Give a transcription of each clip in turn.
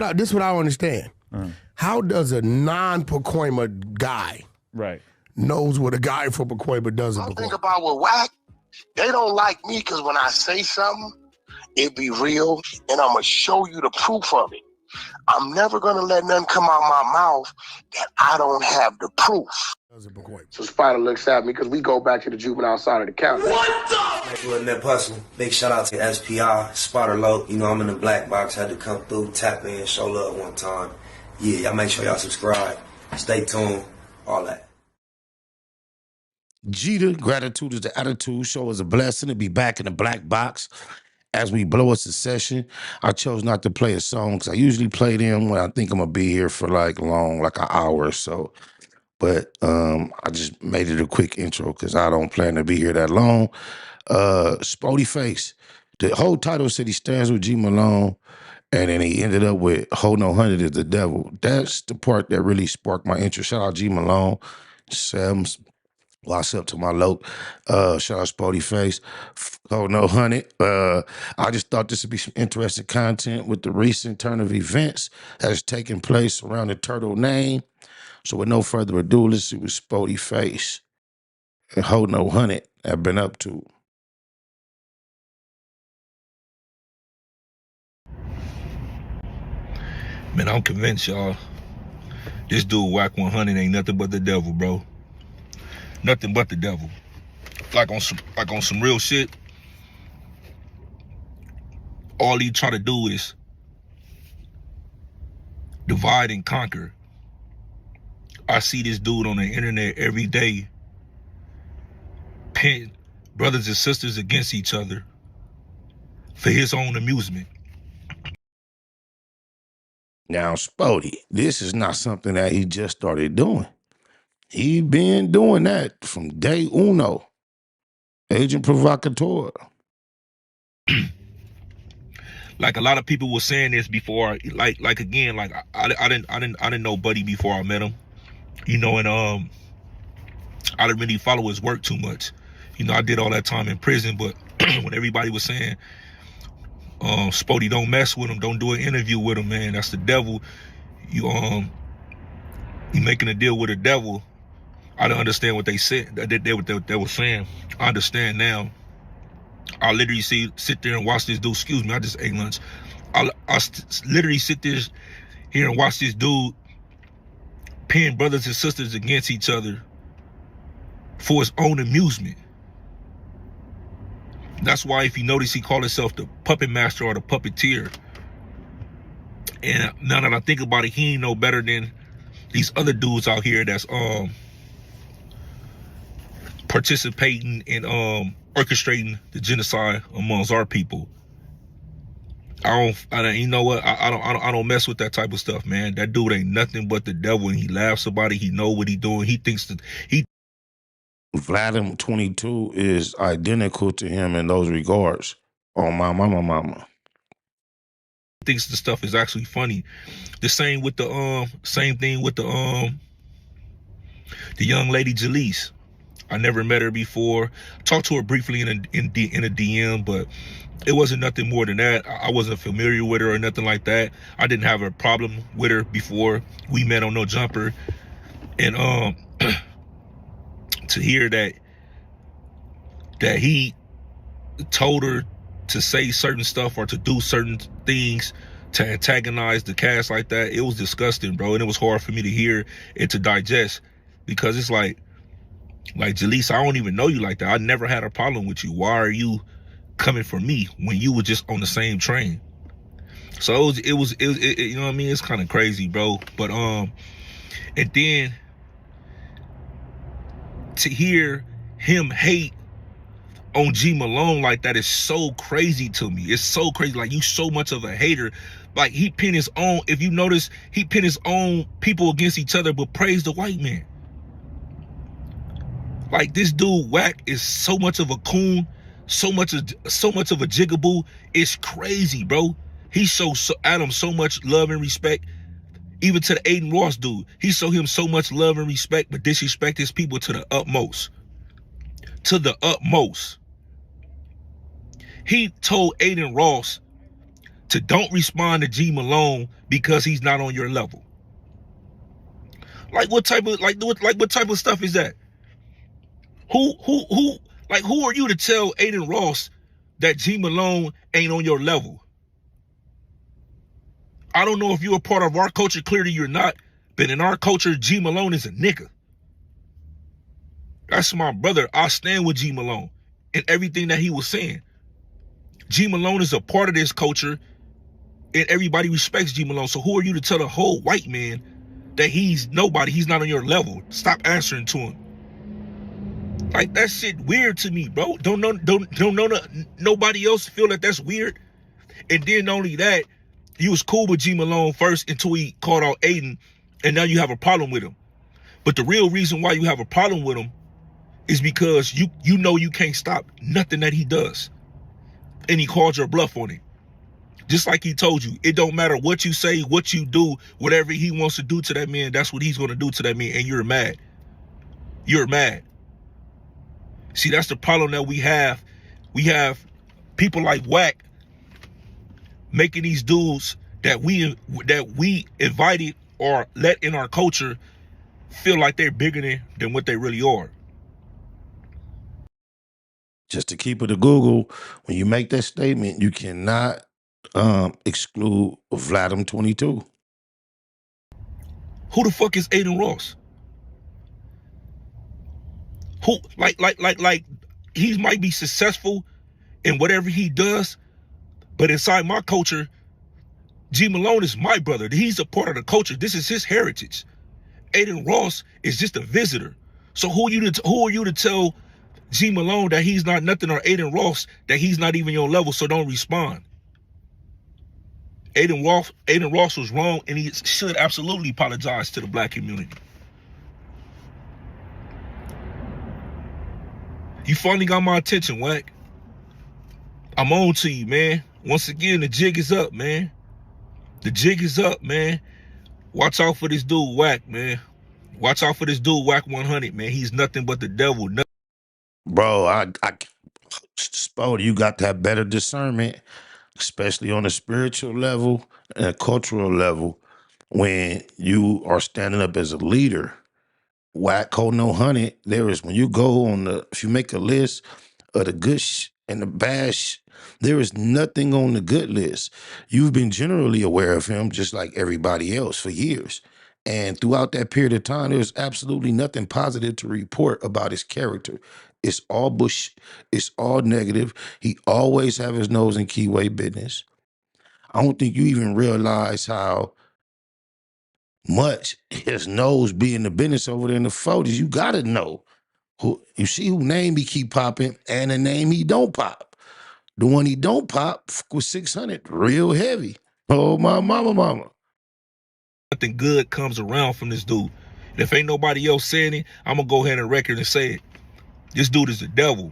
Now, this is what I don't understand. How does a non-Pacoima guy knows what a guy from Pacoima does in I Pacoima? think about with Wack, they don't like me because when I say something, it be real, and I'm going to show you the proof of it. I'm never going to let nothing come out my mouth that I don't have the proof. So Spider looks at me because we go back to the juvenile side of the county. What the? Doing that hustle. Big shout out to SPI, Spotter Low. You know, I'm in the black box. Had to come through, tap in, show love one time. Yeah, y'all make sure y'all subscribe. Stay tuned. All that. Jeter, gratitude is the attitude. Show is a blessing to be back in the black box. As we blow a session, I chose not to play a song because I usually play them when I think I'm going to be here for like an hour or so. But I just made it a quick intro because I don't plan to be here that long. Spoety Face. The whole title said he stands with G Malone, and then he ended up with Ho No 100 is the devil. That's the part that really sparked my interest. Shout out G Malone, Sam's. What's up to my loc? Shout out Spoety Face. Oh, no, 100. I just thought this would be some interesting content with the recent turn of events that has taken place around the turtle name. So with no further ado, let's see what Spoety Face and Ho No 100 have been up to. Man, I'm convinced, y'all. This dude, Wack 100, ain't nothing but the devil, bro. Nothing but the devil. Like on some real shit. All he try to do is divide and conquer. I see this dude on the internet every day pit brothers and sisters against each other for his own amusement. Now, Spoety, this is not something that he just started doing. He been doing that from day uno. Agent Provocateur. Like a lot of people were saying this before, like again, like I didn't know Buddy before I met him, you know, and I didn't really follow his work too much. You know, I did all that time in prison, but when everybody was saying, Spoety, don't mess with him, don't do an interview with him, man, that's the devil. You making a deal with the devil. I didn't understand what they said. They were saying. I understand now. I literally sit there and watch this dude. Excuse me, I just ate lunch. I literally sit there here and watch this dude pin brothers and sisters against each other for his own amusement. That's why, if you notice, he called himself the puppet master or the puppeteer. And now that I think about it, he ain't no better than these other dudes out here that's participating in orchestrating the genocide amongst our people. I don't, you know what? I don't mess with that type of stuff, man. That dude ain't nothing but the devil, and he laughs about it. He know what he doing. He thinks that Vladim 22 is identical to him in those regards. Oh, my mama. Thinks the stuff is actually funny. The same with the same thing with the young lady Jalise. I never met her before. Talked to her briefly in a DM, but it wasn't nothing more than that. I wasn't familiar with her or nothing like that. I didn't have a problem with her before we met on No Jumper. And to hear that he told her to say certain stuff or to do certain things to antagonize the cast like that, it was disgusting, bro. And it was hard for me to hear and to digest, because it's like Jalise, I don't even know you like that. I never had a problem with you. Why are you coming for me when you were just on the same train? So it was you know what I mean? It's kind of crazy, bro. But and then to hear him hate on G Malone like that is so crazy to me. It's so crazy. Like, you so much of a hater. Like, he pinned his own, if you notice, he pinned his own people against each other, but praised the white man. Like, this dude Wack is so much of a coon, so much of a jigaboo. It's crazy, bro. He shows Adam so much love and respect. Even to the Aiden Ross dude, he showed him so much love and respect, but disrespect his people to the utmost. To the utmost. He told Aiden Ross to don't respond to G Malone because he's not on your level. Like what type of what type of stuff is that? Who are you to tell Aiden Ross that G Malone ain't on your level? I don't know if you're a part of our culture, clearly you're not, but in our culture, G Malone is a nigga. That's my brother. I stand with G Malone and everything that he was saying. G Malone is a part of this culture and everybody respects G Malone. So who are you to tell a whole white man that he's nobody, he's not on your level? Stop answering to him. Like, that shit weird to me, bro. Don't nobody else feel that that's weird? And then only that, you was cool with G Malone first until he called out Aiden, and now you have a problem with him. But the real reason why you have a problem with him is because you know you can't stop nothing that he does. And he called your bluff on it. Just like he told you, it don't matter what you say, what you do, whatever he wants to do to that man, that's what he's going to do to that man, and you're mad. You're mad. See, that's the problem that we have. We have people like Wack making these dudes that we invited or let in our culture feel like they're bigger than what they really are. Just to keep it a Google, when you make that statement, you cannot exclude Vladim 22. Who the fuck is Aiden Ross? Who like he might be successful in whatever he does, but inside my culture, G Malone is my brother. He's a part of the culture. This is his heritage. Aiden Ross is just a visitor. So who are you to tell G Malone that he's not nothing, or Aiden Ross that he's not even your level, so don't respond? Aiden Ross was wrong, and he should absolutely apologize to the black community. You finally got my attention, Wack. I'm on to you, man. Once again, the jig is up, man. The jig is up, man. Watch out for this dude, Wack, man. Watch out for this dude, Wack 100, man. He's nothing but the devil. Bro, I Spoety, you got to have better discernment, especially on a spiritual level and a cultural level, when you are standing up as a leader. Wack holding 100, when you go on if you make a list of the good and the bad there is nothing on the good list. You've been generally aware of him just like everybody else for years. And throughout that period of time, there's absolutely nothing positive to report about his character. It's all bush. It's all negative. He always have his nose in keyway business. I don't think you even realize how much his nose be in the business over there in the 40s. You gotta know who you see who name he keep popping and the name he don't pop. The one he don't pop was 600, real heavy. Oh, my mama. Nothing good comes around from this dude. And if ain't nobody else saying it, I'm gonna go ahead and record and say it. This dude is the devil.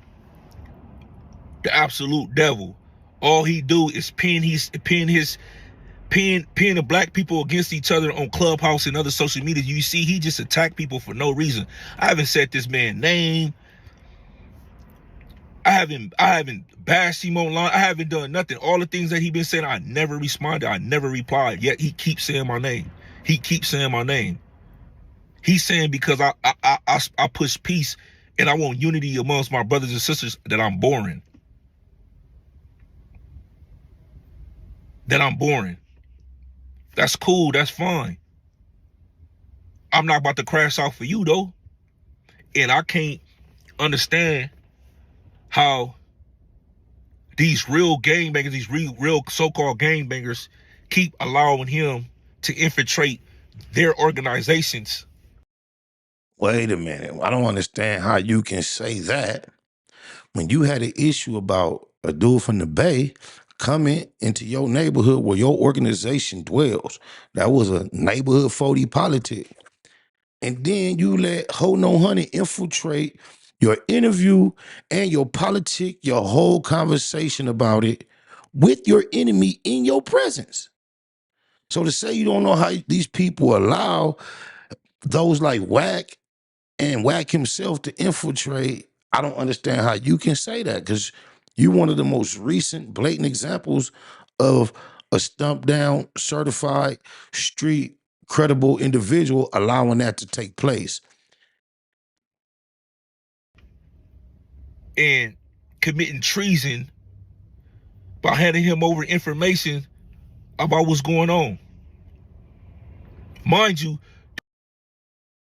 The absolute devil. All he do is pin the black people against each other on Clubhouse and other social media. You see, he just attack people for no reason. I haven't said this man's name. I haven't bashed him online. I haven't done nothing. All the things that he been saying, I never responded. I never replied. Yet he keeps saying my name. He keeps saying my name. He's saying because I push peace and I want unity amongst my brothers and sisters that I'm boring. That I'm boring. That's cool. That's fine. I'm not about to crash out for you though. And I can't understand how these real gangbangers, these real so-called gangbangers keep allowing him to infiltrate their organizations. Wait a minute. I don't understand how you can say that when you had an issue about a dude from the Bay coming into your neighborhood where your organization dwells. That was a neighborhood 40 politic. And then you let Ho No Honey infiltrate your interview and your politic, your whole conversation about it with your enemy in your presence. So to say you don't know how these people allow those like Wack and Wack himself to infiltrate, I don't understand how you can say that, because you're one of the most recent blatant examples of a stumped down, certified, street, credible individual allowing that to take place. And committing treason by handing him over information about what's going on. Mind you,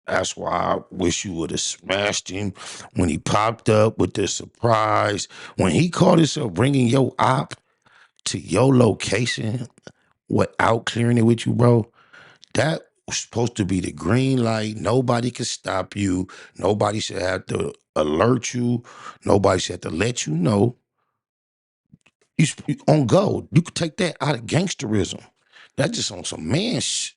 that's why I wish you would have smashed him when he popped up with the surprise. When he called himself bringing your op to your location without clearing it with you, bro, that was supposed to be the green light. Nobody could stop you. Nobody should have to alert you. Nobody should have to let you know. You on go. You could take that out of gangsterism. That's just on some man shit.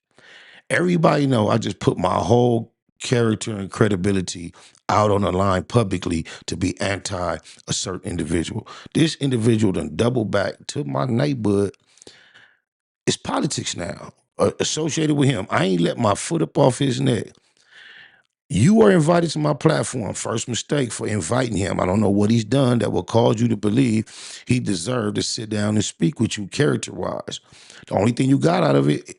Everybody know I just put my whole character and credibility out on the line publicly to be anti a certain individual. This individual done double back to my neighborhood. It's politics now associated with him. I ain't let my foot up off his neck. You are invited to my platform. First mistake for inviting him. I don't know what he's done that will cause you to believe he deserved to sit down and speak with you character-wise. The only thing you got out of it,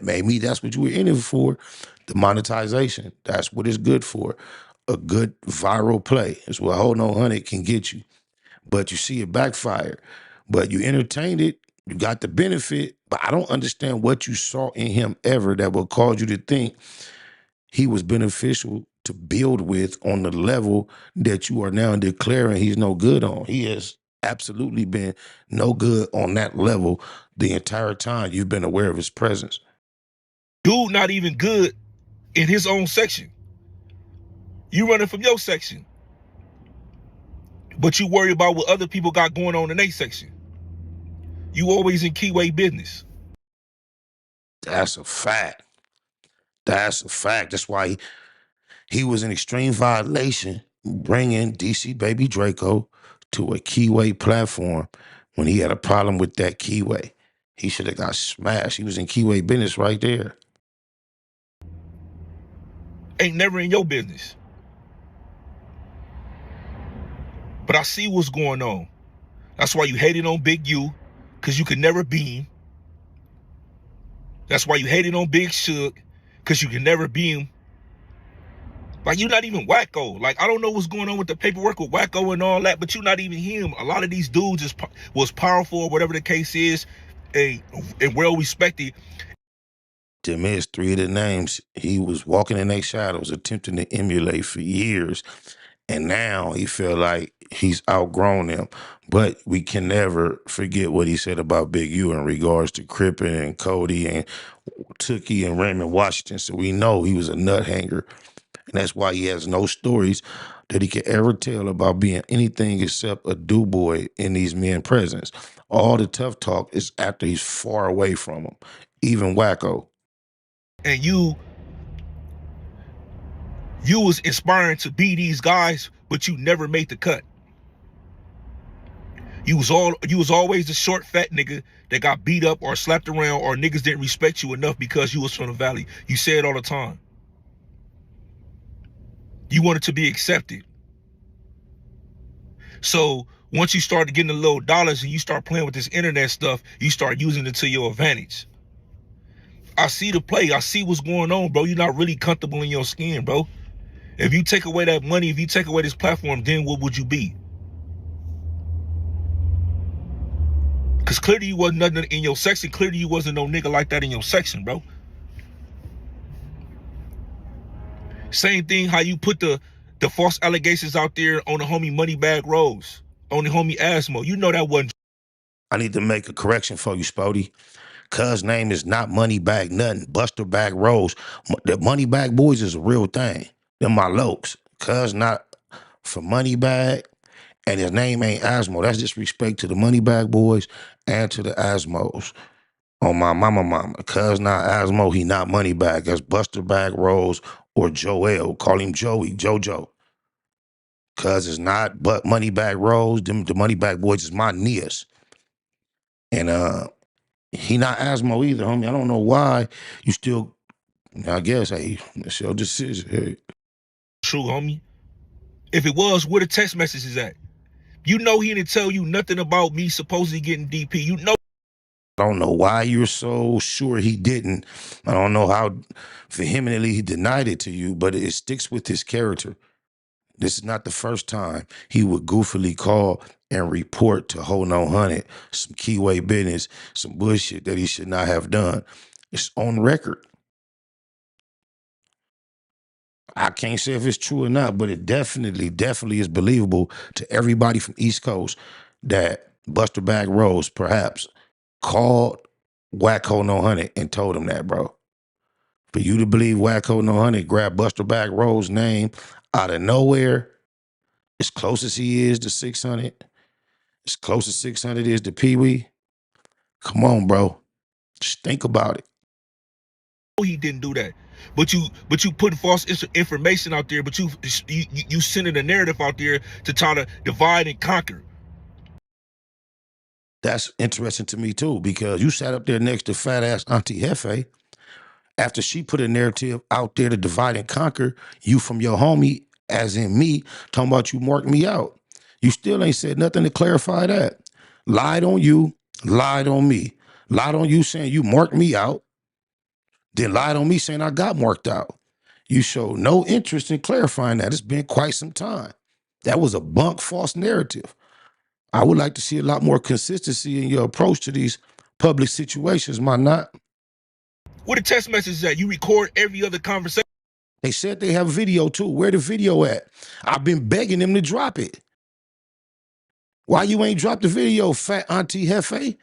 maybe that's what you were in it for, the monetization. That's what it's good for. A good viral play is what Hold No 100 can get you. But you see it backfire. But you entertained it. You got the benefit. But I don't understand what you saw in him ever that will cause you to think he was beneficial to build with on the level that you are now declaring he's no good on. He has absolutely been no good on that level the entire time you've been aware of his presence. Dude not even good in his own section. You running from your section, but you worry about what other people got going on in their section. You always in keyway business. That's a fact. That's a fact. That's why he was in extreme violation bringing DC Baby Draco to a keyway platform when he had a problem with that keyway. He should have got smashed. He was in keyway business right there. Ain't never in your business. But I see what's going on. That's why you hated on Big U, because you could never be him. That's why you hated on Big Shook, because you could never be him. Like, you're not even Wacko. Like, I don't know what's going on with the paperwork with Wacko and all that, but you're not even him. A lot of these dudes was powerful, or whatever the case is, and well-respected. Them is three of the names he was walking in their shadows, attempting to emulate for years. And now he feel like he's outgrown them. But we can never forget what he said about Big U in regards to Crippen and Cody and Tookie and Raymond Washington. So we know he was a nut hanger. And that's why he has no stories that he can ever tell about being anything except a do-boy in these men's presence. All the tough talk is after he's far away from them, even Wacko. And you was inspiring to be these guys, but you never made the cut. You was always the short, fat nigga that got beat up or slapped around, or niggas didn't respect you enough because you was from the valley. You say it all the time. You wanted to be accepted. So once you start getting the little dollars and you start playing with this internet stuff, you start using it to your advantage. I see the play. I see what's going on, bro. You're not really comfortable in your skin, bro. If you take away that money, if you take away this platform, then what would you be? Because clearly you wasn't nothing in your section. Clearly you wasn't no nigga like that in your section, bro. Same thing how you put the false allegations out there on the homie Moneybag Rose, on the homie Asmo. You know that wasn't. I need to make a correction for you, Spoety. Cuz name is not Moneybag nothing. Buster Bag Rose. The Moneybag Boys is a real thing. They're my lokes. Cuz not for Moneybag, and his name ain't Asmo. That's disrespect to the Moneybag Boys and to the Asmos. On my mama. Cuz not Asmo, he not Moneybag. That's Buster Bag Rose or Joel. Call him Joey, Jojo. Cuz it's not but Moneybag Rose. The Moneybag Boys is my Nias. And he not Asmo either, homie. I don't know why you still, I guess, hey, it's your decision. Hey. True, homie. If it was, where the text messages at? You know he didn't tell you nothing about me supposedly getting DP. You know I don't know why you're so sure he didn't. I don't know how vehemently he denied it to you, but it sticks with his character. This is not the first time he would goofily call and report to Ho No Hundred some keyway business, some bullshit that he should not have done. It's on record. I can't say if it's true or not, but it definitely is believable to everybody from East Coast that Buster Bag Rose perhaps called Wacko No Hundred and told him that, bro. For you to believe Wacko No Hundred grabbed Buster Bag Rose's name out of nowhere, as close as he is to 600, as close as 600 is to Pee Wee, come on, bro. Just think about it. He didn't do that, but you putting false information out there, but you sending a narrative out there to try to divide and conquer. That's interesting to me too, because you sat up there next to fat ass Auntie Hefe after she put a narrative out there to divide and conquer you from your homie, as in me, talking about you marked me out. You still ain't said nothing to clarify that. Lied on you, lied on me. Lied on you saying you marked me out, then lied on me saying I got marked out. You showed no interest in clarifying that. It's been quite some time. That was a bunk false narrative. I would like to see a lot more consistency in your approach to these public situations, my not. What the text message is that? You record every other conversation. They said they have video too. Where the video at? I've been begging them to drop it. Why you ain't dropped the video, fat Auntie Hefe?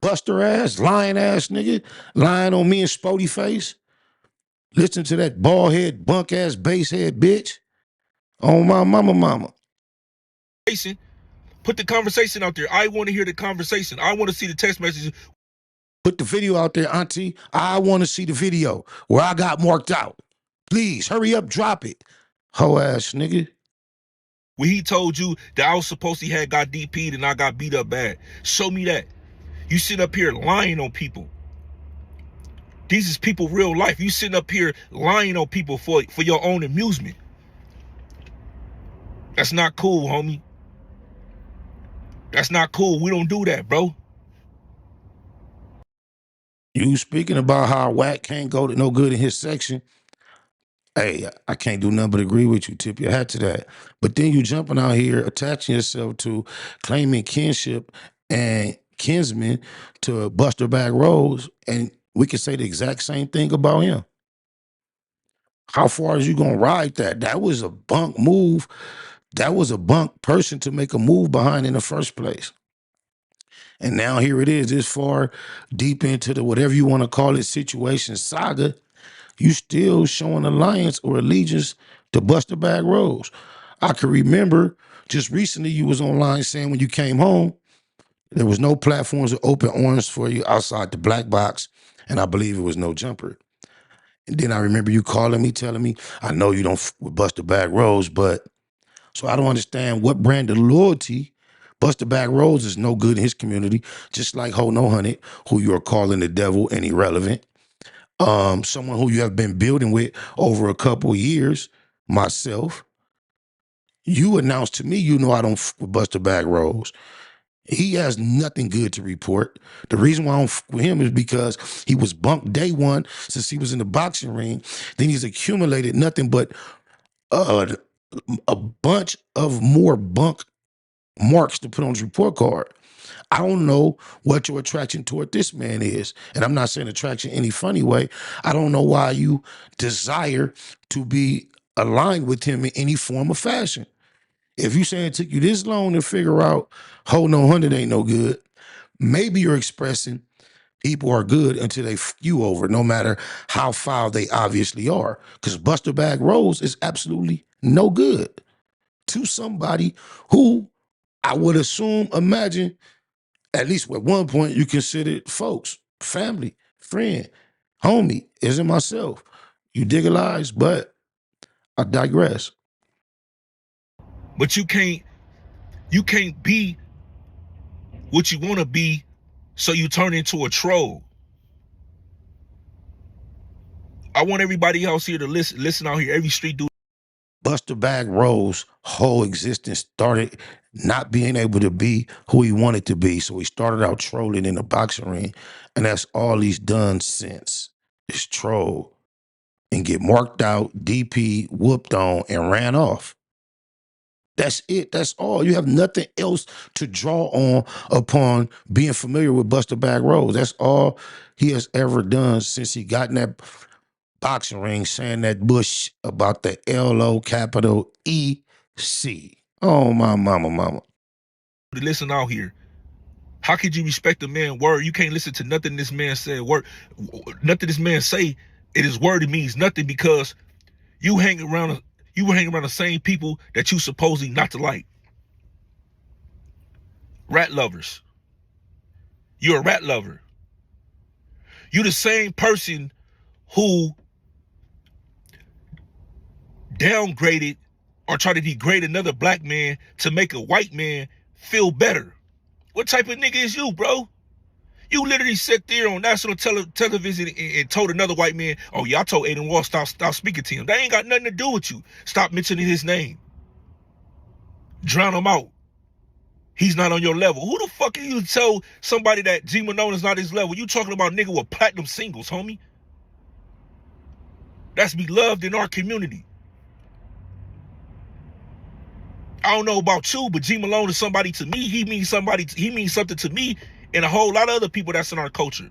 Buster ass, lying ass nigga, lying on me and Spoety face. Listen to that bald head, bunk ass, bass head bitch. On my mama. Put the conversation out there. I want to hear the conversation. I want to see the text messages. Put the video out there, Auntie. I want to see the video where I got marked out. Please, hurry up, drop it. Ho ass nigga. When he told you that I was supposed to have got DP'd and I got beat up bad. Show me that. You sit up here lying on people. These is people real life. You sitting up here lying on people for your own amusement. That's not cool, homie. That's not cool. We don't do that, bro. You speaking about how Wack can't go to no good in his section. Hey, I can't do nothing but agree with you, tip your hat to that. But then you jumping out here, attaching yourself to claiming kinship and kinsman to Buster Bag Rose, and we can say the exact same thing about him. How far is you gonna ride that? That was a bunk move. That was a bunk person to make a move behind in the first place. And now here it is, this far deep into the whatever you want to call it situation saga, you still showing alliance or allegiance to Buster Bag Rose. I can remember just recently you was online saying when you came home, there was no platforms with open arms for you outside the black box, and I believe it was no jumper. And then I remember you calling me, telling me, I know you don't f with Buster Bag Rose, but so I don't understand what brand of loyalty. Buster Bag Rose is no good in his community, just like Ho No Hundred, who you are calling the devil and irrelevant. Someone who you have been building with over a couple of years, myself. You announced to me, you know I don't f with Buster Bag Rose. He has nothing good to report. The reason why I don't f with him is because he was bunked day one since he was in the boxing ring. Then he's accumulated nothing but a bunch of more bunk marks to put on his report card. I don't know what your attraction toward this man is. And I'm not saying attraction in any funny way. I don't know why you desire to be aligned with him in any form or fashion. If you say it took you this long to figure out Ho No Hundred ain't no good, maybe you're expressing people are good until they f you over, no matter how foul they obviously are. Because Buster Bag Rose is absolutely no good to somebody who I would assume, imagine, at least at one point you considered folks, family, friend, homie, isn't myself. You digitalize, but I digress. But you can't be what you want to be, so you turn into a troll. I want everybody else here to listen out here, every street dude. Buster Bag Rose' whole existence started not being able to be who he wanted to be. So he started out trolling in the boxing ring, and that's all he's done since, is troll and get marked out, DP, whooped on, and ran off. That's it. That's all. You have nothing else to draw on upon being familiar with Buster Bag Rose. That's all he has ever done since he got in that boxing ring saying that bush about the LOEC. Oh, my mama. Listen out here. How could you respect a man's word? You can't listen to nothing this man said. Nothing this man say. It is word. It means nothing because you hang around the same people that you supposedly not to like. Rat lovers. You're a rat lover. You're the same person who downgraded or tried to degrade another black man to make a white man feel better. What type of nigga is you, bro? You literally sat there on national television and told another white man, oh yeah, I told Aiden Wall stop speaking to him. That ain't got nothing to do with you. Stop mentioning his name. Drown him out. He's not on your level. Who the fuck are you to tell somebody that G Malone is not his level? You talking about nigga with platinum singles, homie. That's beloved in our community. I don't know about you, but G Malone is somebody to me. He means something to me and a whole lot of other people that's in our culture.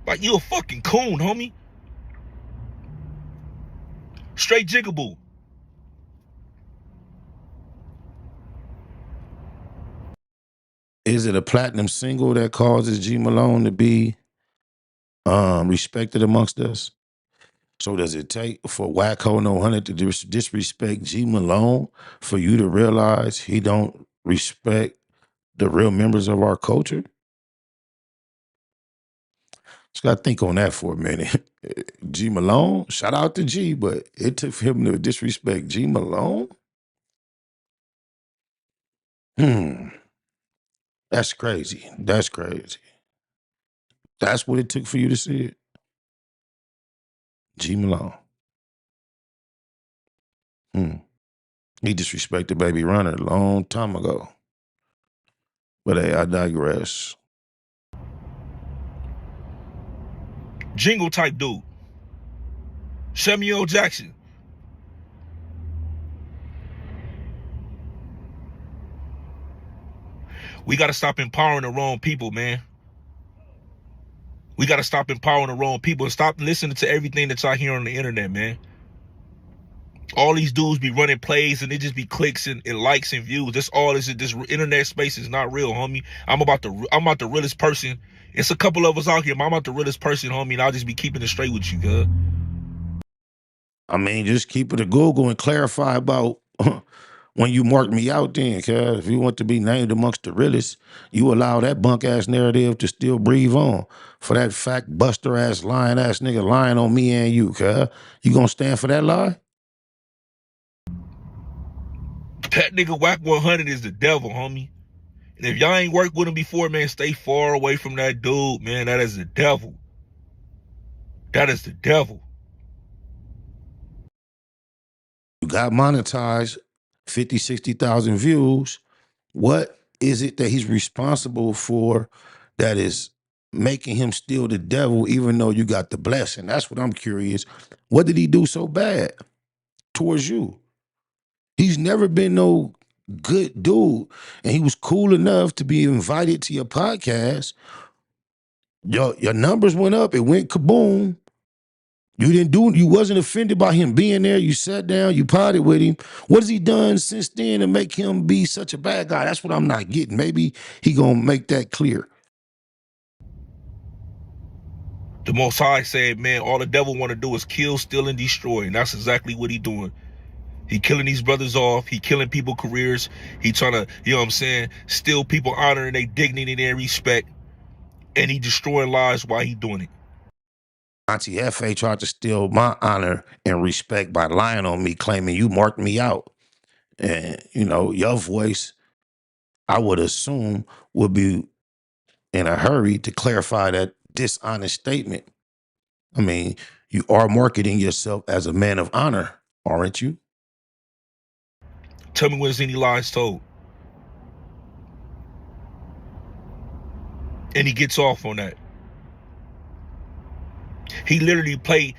Like, you a fucking coon, homie. Straight jigaboo. Is it a platinum single that causes G Malone to be respected amongst us? So does it take for Wack No 100 to disrespect G Malone for you to realize he don't respect the real members of our culture? Just got to think on that for a minute. G Malone, shout out to G, but it took for him to disrespect G Malone? That's crazy. That's crazy. That's what it took for you to see it? G Malone. He disrespected Baby Runner a long time ago. But hey, I digress. Jingle type dude. Samuel Jackson. We got to stop empowering the wrong people, man. We got to stop empowering the wrong people and stop listening to everything that y'all hear on the internet, man. All these dudes be running plays and it just be clicks and likes and views. That's all this internet space is not real, homie. I'm about the realest person. It's a couple of us out here, but I'm about the realest person, homie, and I'll just be keeping it straight with you, cuz. I mean, just keep it a Google and clarify about when you marked me out then, cuz. If you want to be named amongst the realest, you allow that bunk-ass narrative to still breathe on. For that fact buster-ass, lying-ass nigga lying on me and you, cuz. You gonna stand for that lie? That nigga Wack 100 is the devil, homie. And if y'all ain't worked with him before, man, stay far away from that dude, man. That is the devil. That is the devil. You got monetized, 50, 60,000 views. What is it that he's responsible for that is making him still the devil even though you got the blessing? That's what I'm curious. What did he do so bad towards you? He's never been no good dude, and he was cool enough to be invited to your podcast. Your numbers went up. It went kaboom. You wasn't offended by him being there. You sat down, you potted with him. What has he done since then to make him be such a bad guy? That's what I'm not getting. Maybe he gonna make that clear. The Most High said, man, all the devil want to do is kill, steal, and destroy. And that's exactly what he doing. He killing these brothers off. He killing people careers. He trying to, you know what I'm saying, steal people honor and their dignity and their respect. And he destroying lives while he doing it. Auntie F.A. tried to steal my honor and respect by lying on me, claiming you marked me out. And, you know, your voice, I would assume, would be in a hurry to clarify that dishonest statement. I mean, you are marketing yourself as a man of honor, aren't you? Tell me when there's any lies told. And he gets off on that. He literally played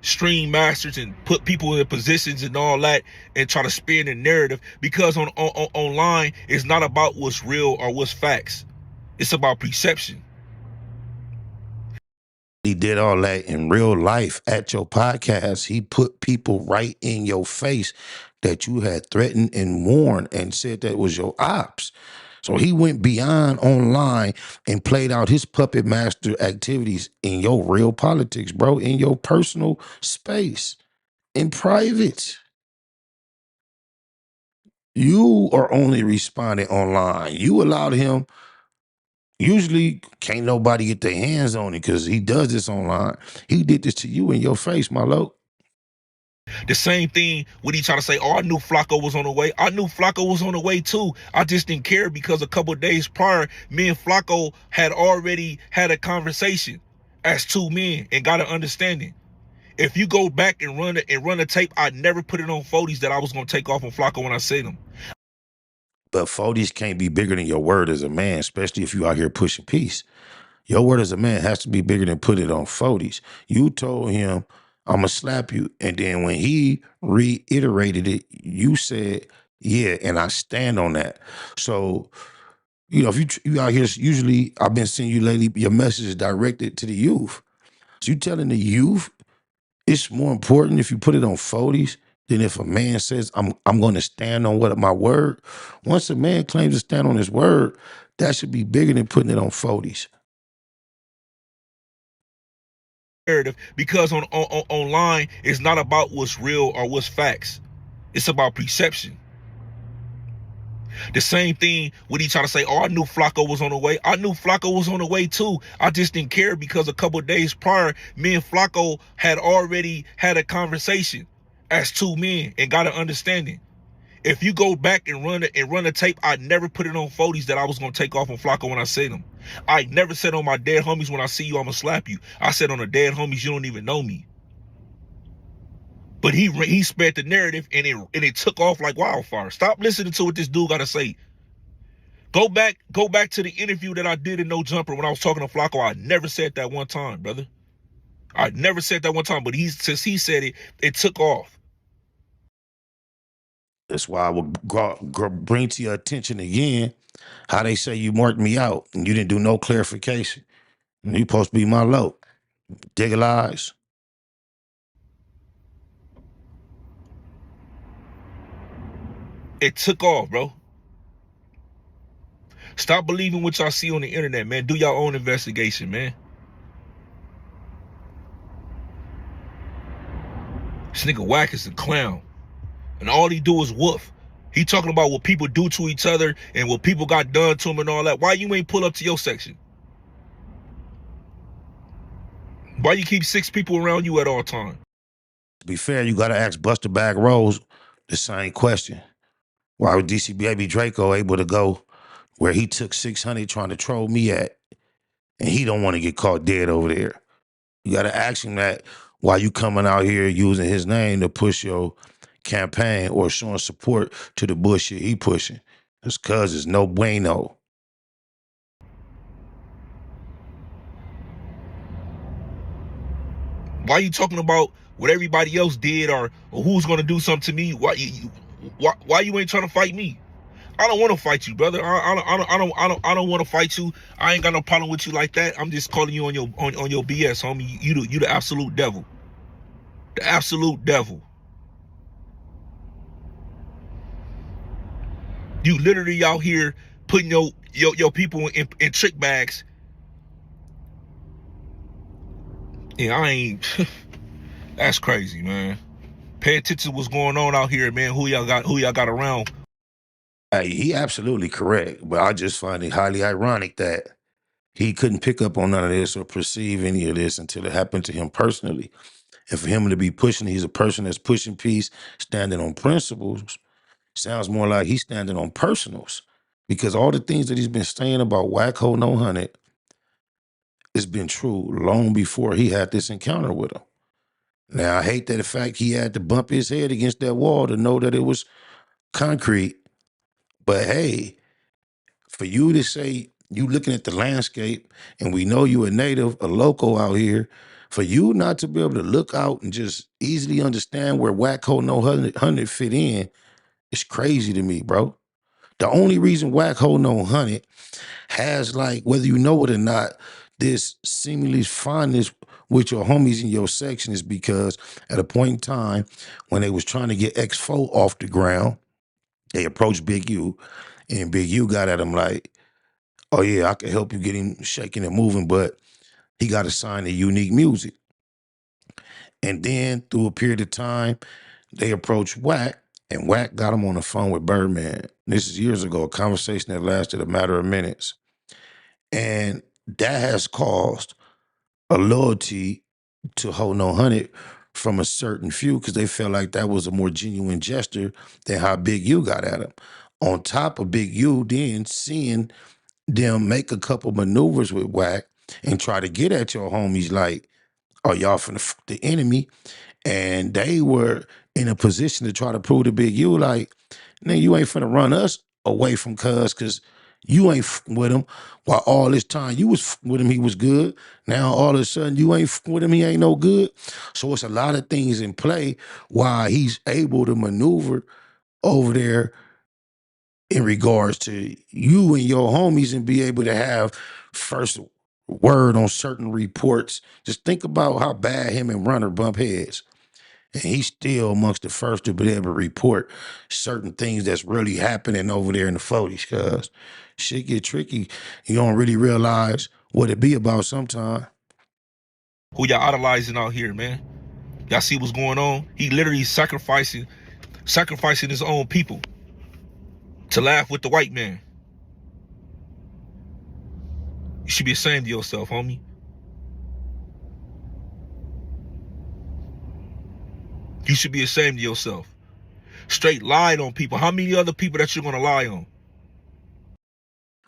stream masters and put people in positions and all that and try to spin the narrative, because online it's not about what's real or what's facts. It's about perception. He did all that in real life at your podcast. He put people right in your face that you had threatened and warned and said that was your ops. So he went beyond online and played out his puppet master activities in your real politics, bro, in your personal space, in private. You are only responding online. You allowed him. Usually can't nobody get their hands on it because he does this online. He did this to you in your face, my lord. The same thing when he tried to say, oh, I knew Flacco was on the way. I knew Flacco was on the way too. I just didn't care because a couple of days prior, me and Flacco had already had a conversation as two men and got an understanding. If you go back and run a tape, I never put it on 40s that I was going to take off on Flacco when I said them. But 40s can't be bigger than your word as a man, especially if you out here pushing peace. Your word as a man has to be bigger than put it on 40s. You told him, I'm going to slap you. And then when he reiterated it, you said, yeah, and I stand on that. So, you know, if you out here, usually I've been seeing you lately, your message is directed to the youth. So you telling the youth it's more important if you put it on 40s than if a man says, I'm going to stand on what my word. Once a man claims to stand on his word, that should be bigger than putting it on 40s. Because online it's not about what's real or what's facts. It's about perception. The same thing when he tried to say, oh, I knew Flacco was on the way. I knew Flacco was on the way too. I just didn't care because a couple of days prior, me and Flacco had already had a conversation as two men and got an understanding. If you go back and run a tape, I never put it on 40s that I was going to take off on Flacco when I said them. I never said on my dead homies, when I see you, I'm going to slap you. I said on the dead homies, you don't even know me. But he spread the narrative and it took off like wildfire. Stop listening to what this dude got to say. Go back to the interview that I did in No Jumper when I was talking to Flacco. I never said that one time, brother. I never said that one time, but since he said it, it took off. That's why I will bring to your attention again how they say you marked me out and you didn't do no clarification. You supposed to be my low. Dig lies. It took off, bro. Stop believing what y'all see on the internet, man. Do your own investigation, man. This nigga Wack is a clown. And all he do is woof. He talking about what people do to each other and what people got done to him and all that. Why you ain't pull up to your section? Why you keep 6 people around you at all times? To be fair, you got to ask Buster Bag Rose the same question. Why was DC Baby Draco able to go where he took 600 trying to troll me at, and he don't want to get caught dead over there? You got to ask him that while you coming out here using his name to push your campaign or showing support to the bullshit he pushing. It's cause it's no bueno. Why you talking about what everybody else did or who's gonna do something to me? Why you ain't trying to fight me? I don't want to fight you, brother. I don't want to fight you. I ain't got no problem with you like that. I'm just calling you on your BS, homie. You the absolute devil. The absolute devil. You literally out here putting your people in trick bags. Yeah, I ain't. That's crazy, man. Pay attention to what's going on out here, man. Who y'all got around. Hey, he absolutely correct, but I just find it highly ironic that he couldn't pick up on none of this or perceive any of this until it happened to him personally. And for him to be pushing, he's a person that's pushing peace, standing on principles. Sounds more like he's standing on personals, because all the things that he's been saying about Wacko No Hundred, it's been true long before he had this encounter with him. Now, I hate that the fact he had to bump his head against that wall to know that it was concrete. But hey, for you to say you looking at the landscape and we know you a native, a local out here, for you not to be able to look out and just easily understand where Wack Ho No 100 fit in, it's crazy to me, bro. The only reason Wack Ho No 100 has, like, whether you know it or not, this seemingly fondness with your homies in your section is because at a point in time when they was trying to get X4 off the ground, they approached Big U, and Big U got at him like, oh yeah, I can help you get him shaking and moving, but he got to sign the unique music. And then through a period of time, they approached Wack, and Wack got him on the phone with Birdman. This is years ago, a conversation that lasted a matter of minutes. And that has caused a loyalty to Ho No 100 from a certain few because they felt like that was a more genuine gesture than how Big U got at him. On top of Big U then seeing them make a couple maneuvers with Wack and try to get at your homies like, oh, y'all from the enemy. And they were in a position to try to prove to Big U like, nigga, you ain't finna run us away from cuz because you ain't with him. While all this time you was with him, he was good. Now all of a sudden you ain't with him, he ain't no good. So it's a lot of things in play why he's able to maneuver over there in regards to you and your homies and be able to have first word on certain reports. Just think about how bad him and Runner bump heads. And he's still amongst the first to be able to report certain things that's really happening over there in the 40s, cuz shit get tricky. You don't really realize what it be about sometimes. Who y'all idolizing out here, man? Y'all see what's going on? He literally sacrificing his own people to laugh with the white man. You should be ashamed of yourself, homie. You should be ashamed of yourself. Straight lied on people. How many other people that you're gonna lie on?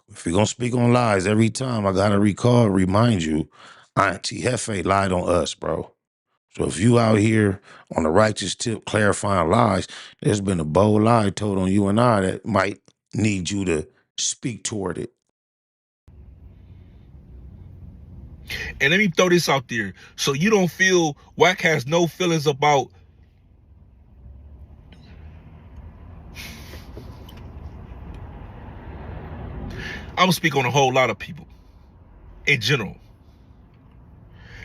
If you're gonna speak on lies every time, I gotta remind you, Auntie Hefe lied on us, bro. So if you out here on the righteous tip clarifying lies, there's been a bold lie told on you and I that might need you to speak toward it. And let me throw this out there. So you don't feel Wack has no feelings about I'm gonna speak on a whole lot of people in general.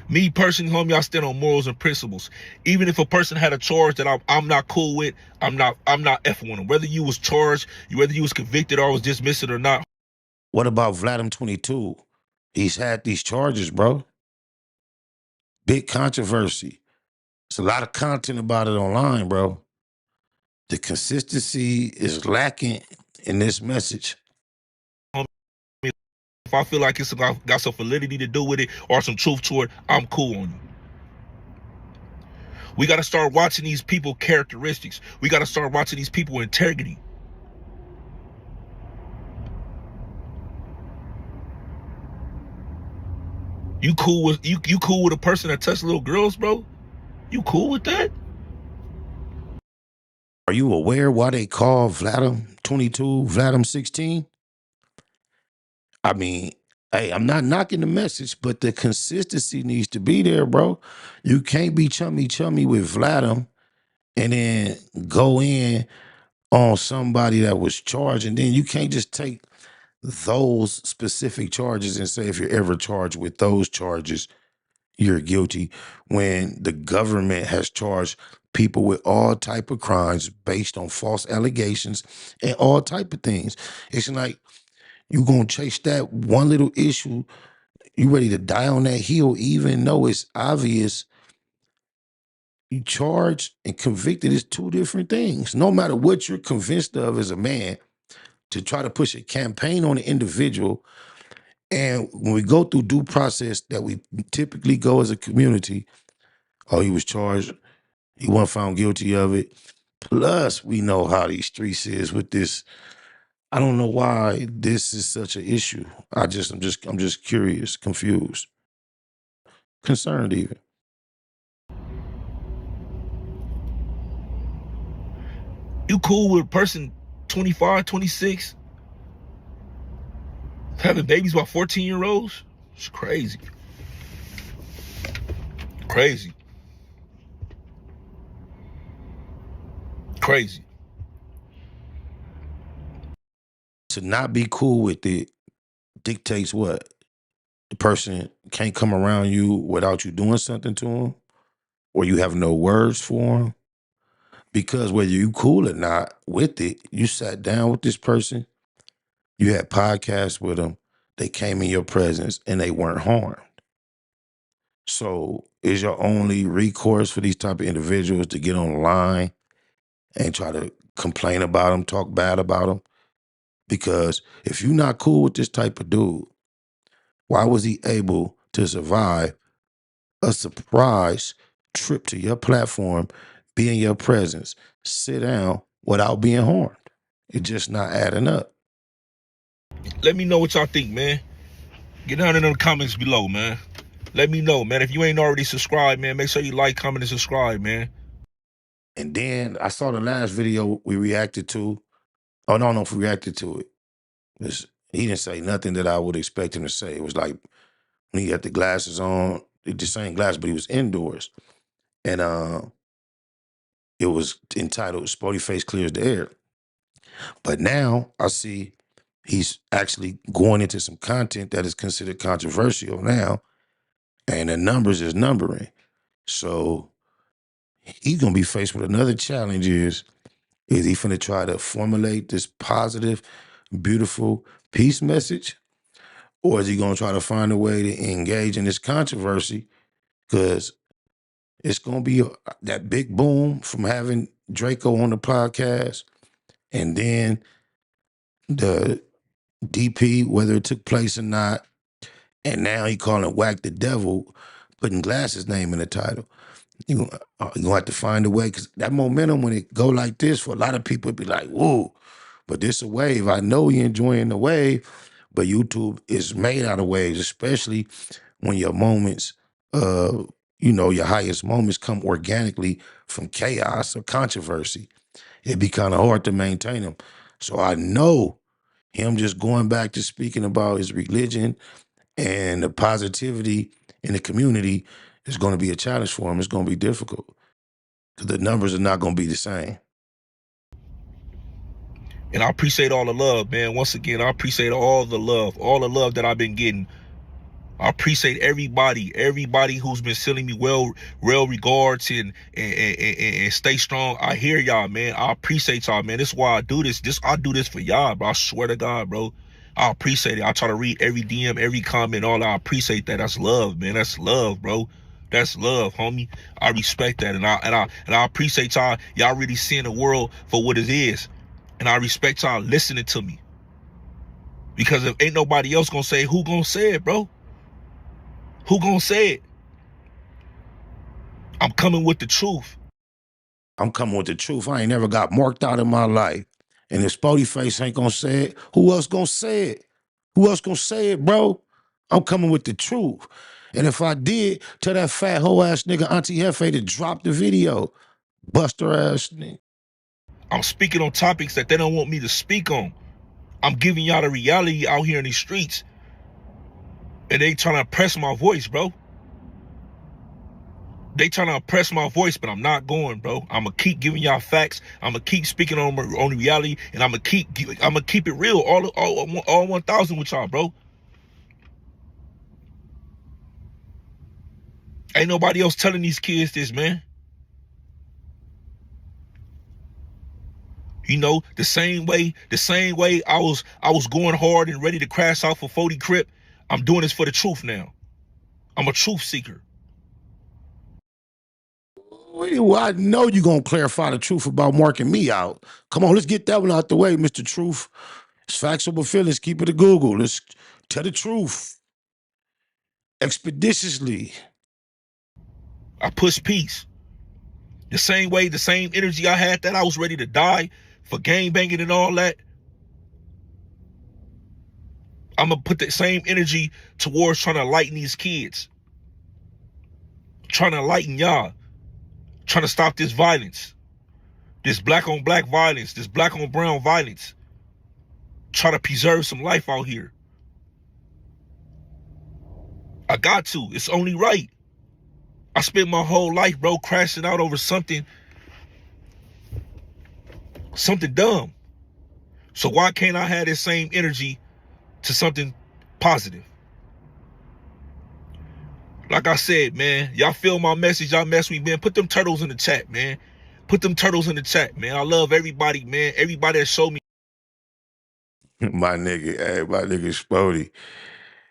Me personally, homie, I stand on morals and principles. Even if a person had a charge that I'm not cool with, I'm not effing with them. Whether you was charged, whether you was convicted or was dismissed or not. What about Vladimir 22? He's had these charges, bro. Big controversy. There's a lot of content about it online, bro. The consistency is lacking in this message. If I feel like it's got some validity to do with it or some truth to it, I'm cool on you. We got to start watching these people characteristics. We got to start watching these people integrity. You cool with you cool with a person that touched little girls, bro? You cool with that? Are you aware why they call Vladimir 22 Vladimir 16? I mean, hey, I'm not knocking the message, but the consistency needs to be there, bro. You can't be chummy with Vladimir and then go in on somebody that was charged, and then you can't just take those specific charges and say if you're ever charged with those charges, you're guilty, when the government has charged people with all type of crimes based on false allegations and all type of things. It's like you gonna chase that one little issue, you ready to die on that hill, even though it's obvious you charged and convicted is two different things. No matter what you're convinced of as a man, to try to push a campaign on an individual. And when we go through due process that we typically go as a community, oh, he was charged, he wasn't found guilty of it. Plus, we know how these streets is with this. I don't know why this is such an issue. I'm just curious, confused, concerned even. You cool with a person 25, 26, having babies by 14-year-olds? It's crazy. Crazy. Crazy. To not be cool with it dictates what? The person can't come around you without you doing something to them, or you have no words for them. Because whether you cool or not with it, you sat down with this person, you had podcasts with them, they came in your presence and they weren't harmed. So is your only recourse for these type of individuals to get online and try to complain about them, talk bad about them? Because if you're not cool with this type of dude, why was he able to survive a surprise trip to your platform, be in your presence, sit down without being harmed? It's just not adding up. Let me know what y'all think, man. Get down in the comments below, man. Let me know, man. If you ain't already subscribed, man, make sure you like, comment, and subscribe, man. And then I saw the last video we reacted to. Oh, no, if we reacted to it. He didn't say nothing that I would expect him to say. It was like when he had the glasses on, the same glass, but he was indoors. And it was entitled Spoety Face Clears the Air. But now I see he's actually going into some content that is considered controversial now, and the numbers is numbering. So he's gonna be faced with another challenge. Is he finna try to formulate this positive, beautiful peace message? Or is he gonna try to find a way to engage in this controversy? Because it's gonna be that big boom from having Draco on the podcast, and then the DP, whether it took place or not, and now he calling Wack the devil, putting Glass's name in the title. You're gonna have to find a way, because that momentum, when it go like this, for a lot of people, it'd be like, whoa, but this a wave. I know you're enjoying the wave, but YouTube is made out of waves, especially when your moments, your highest moments come organically from chaos or controversy. It'd be kind of hard to maintain them. So I know him just going back to speaking about his religion and the positivity in the community is going to be a challenge for him. It's going to be difficult because the numbers are not going to be the same. And I appreciate all the love, man. Once again, I appreciate all the love that I've been getting. I appreciate everybody who's been sending me well regards and stay strong. I hear y'all, man. I appreciate y'all, man. This is why I do this. I do this for y'all, bro. I swear to God, bro. I appreciate it. I try to read every DM, every comment, all that. I appreciate that. That's love, man. That's love, bro. That's love, homie. I respect that, and I appreciate y'all. Y'all really seeing the world for what it is, and I respect y'all listening to me. Because if ain't nobody else gonna say it, who gonna say it, bro? Who gonna say it? I'm coming with the truth. I'm coming with the truth. I ain't never got marked out in my life. And if Spoety Face ain't gonna say it, who else gonna say it? Who else gonna say it, bro? I'm coming with the truth. And if I did, tell that fat hoe ass nigga Auntie Hefe to drop the video. Bust her ass nigga. I'm speaking on topics that they don't want me to speak on. I'm giving y'all the reality out here in these streets. And they trying to oppress my voice, bro. They trying to oppress my voice, but I'm not going, bro. I'm gonna keep giving y'all facts. I'm gonna keep speaking on the reality, and I'm gonna keep it real, all 1,000 with y'all, bro. Ain't nobody else telling these kids this, man. You know, the same way I was going hard and ready to crash out for 40 Crip. I'm doing this for the truth now. I'm a truth seeker. Well, I know you're going to clarify the truth about marking me out. Come on, let's get that one out the way, Mr. Truth. It's facts over feelings. Keep it a Google. Let's tell the truth. Expeditiously. I push peace. The same way, the same energy I had that I was ready to die for gang banging and all that. I'm going to put that same energy towards trying to enlighten these kids. Trying to enlighten y'all. Trying to stop this violence. This black on black violence, this black on brown violence. Try to preserve some life out here. I got to. It's only right. I spent my whole life, bro, crashing out over something dumb. So why can't I have this same energy to something positive? Like I said, man, y'all feel my message, y'all mess with me, man. Put them turtles in the chat, man. Put them turtles in the chat, man. I love everybody, man. Everybody that showed me. My nigga Spoety.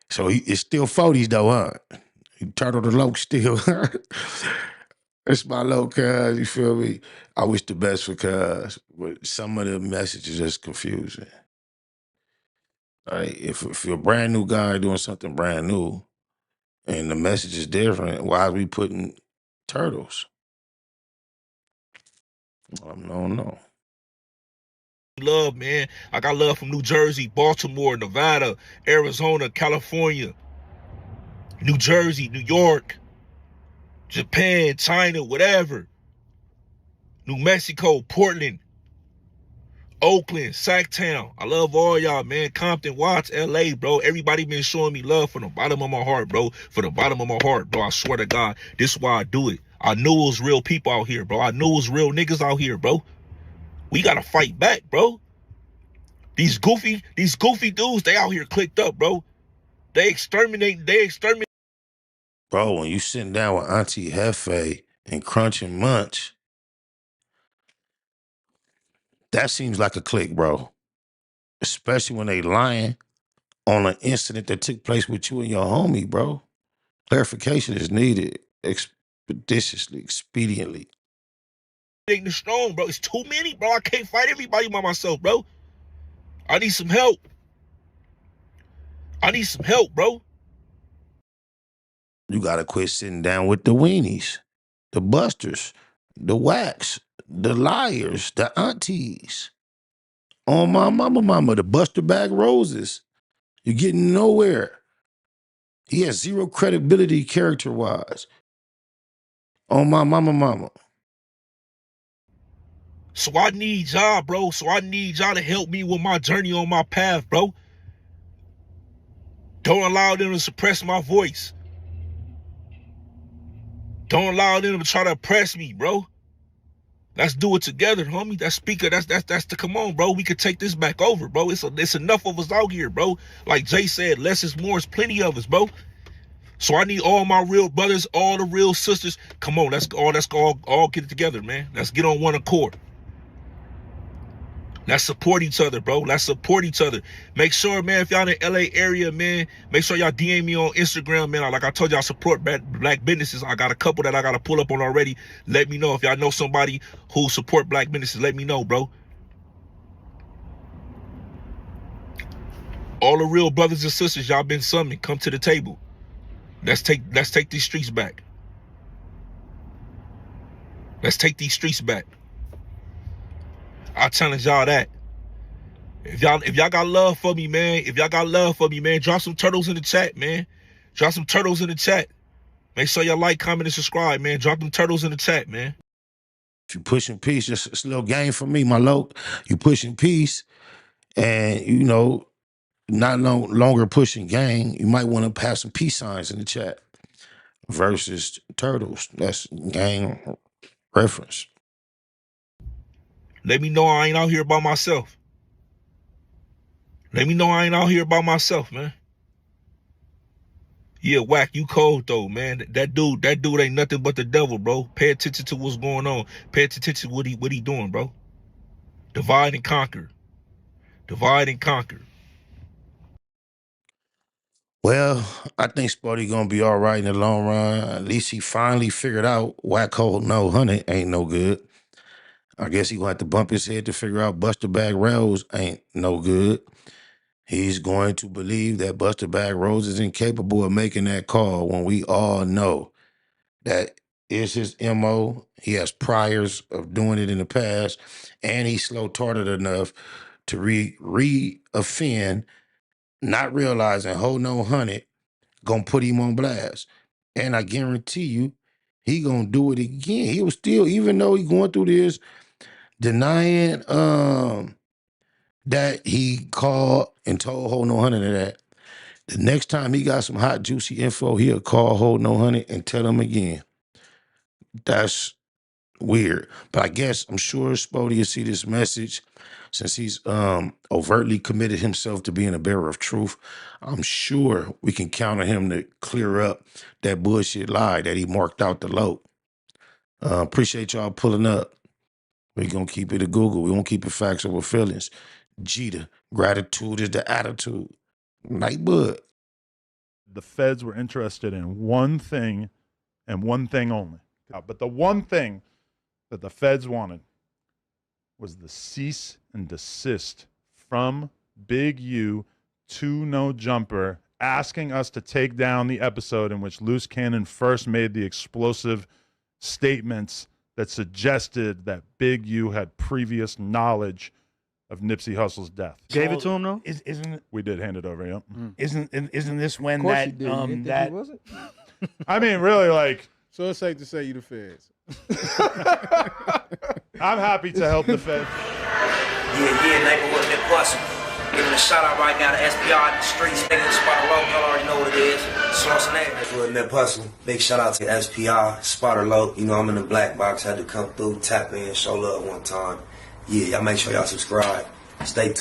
So it's still 40s though, huh? He turtle the low still. It's my low cuz, you feel me? I wish the best for cuz, but some of the messages is confusing. Like if you're a brand new guy doing something brand new and the message is different, why are we putting turtles? I don't know. Love, man. I got love from New Jersey, Baltimore, Nevada, Arizona, California, New Jersey, New York, Japan, China, whatever. New Mexico, Portland, Oakland, Sacktown. I love all y'all, man. Compton, Watts, LA, bro. Everybody been showing me love from the bottom of my heart, bro. From the bottom of my heart, bro. I swear to God, this is why I do it. I knew it was real people out here, bro. I knew it was real niggas out here, bro. We gotta fight back, bro. These goofy dudes, they out here clicked up, bro. They exterminate. Bro, when you sitting down with Auntie Hefe and Crunch and Munch, that seems like a click, bro. Especially when they lying on an incident that took place with you and your homie, bro. Clarification is needed expediently. The strong, bro. It's too many, bro. I can't fight everybody by myself, bro. I need some help. Bro. You gotta quit sitting down with the weenies, the busters, the whacks, the liars, the aunties. On my mama, the buster bag roses. You're getting nowhere. He has zero credibility character-wise. On my mama. So I need y'all, bro. So I need y'all to help me with my journey on my path, bro. Don't allow them to suppress my voice. Don't allow them to try to oppress me, bro. Let's do it together, homie. That speaker, that's the come on, bro. We could take this back over, bro. It's enough of us out here, bro. Like Jay said, less is more. It's plenty of us, bro. So I need all my real brothers, all the real sisters. Come on, let's all get it together, man. Let's get on one accord. Let's support each other, bro. Let's support each other. Make sure, man, if y'all in the LA area, man, make sure y'all DM me on Instagram, man. Like I told y'all, support black businesses. I got a couple that I got to pull up on already. Let me know if y'all know somebody who support black businesses. Let me know, bro. All the real brothers and sisters y'all been summoned, come to the table. Let's take these streets back. Let's take these streets back. I challenge y'all that. If y'all got love for me, man, drop some turtles in the chat, man. Drop some turtles in the chat. Make sure y'all like, comment, and subscribe, man. Drop them turtles in the chat, man. If you pushing peace, just it's a little game for me, my low. You pushing peace, and you know, not longer pushing gang. You might want to pass some peace signs in the chat versus turtles. That's gang reference. Let me know I ain't out here by myself. Let me know I ain't out here by myself, man. Yeah, Wack, you cold though, man. That dude ain't nothing but the devil, bro. Pay attention to what's going on. Pay attention to what he doing, bro. Divide and conquer. Divide and conquer. Well, I think Spoety gonna be all right in the long run. At least he finally figured out Wack hold no 100 ain't no good. I guess he gonna have to bump his head to figure out Buster Bag Rose ain't no good. He's going to believe that Buster Bag Rose is incapable of making that call when we all know that is his MO. He has priors of doing it in the past, and he's slow-tarded enough to re-offend, not realizing hold no 100 gonna put him on blast. And I guarantee you, he gonna do it again. He was still, even though he going through this denying that he called and told Hold No Honey that. The next time he got some hot, juicy info, he'll call Hold No Honey and tell him again. That's weird. But I guess I'm sure Spoety will see this message since he's overtly committed himself to being a bearer of truth. I'm sure we can count on him to clear up that bullshit lie that he marked out the load. Appreciate y'all pulling up. We're going to keep it a Google. We won't keep it facts over feelings. Jeter, gratitude is the attitude. Nightbud. The feds were interested in one thing and one thing only. But the one thing that the feds wanted was the cease and desist from Big U to No Jumper, asking us to take down the episode in which Loose Cannon first made the explosive statements that suggested that Big U had previous knowledge of Nipsey Hussle's death. Gave it to him though? Isn't we did hand it over? Yep. Isn't this when that that was it? I mean, really, like. So it's safe to say you the feds. I'm happy to help the feds. Yeah, neighborhood that pussy. Giving a shout out right now to SPR in the streets, nigga, Spotter Low, y'all already know what it is. Sauce and that. Neighborhood that pussy. Big shout out to SPR, Spotter Low. You know, I'm in the black box, had to come through, tap in, show love one time. Yeah, y'all make sure y'all subscribe. Stay tuned.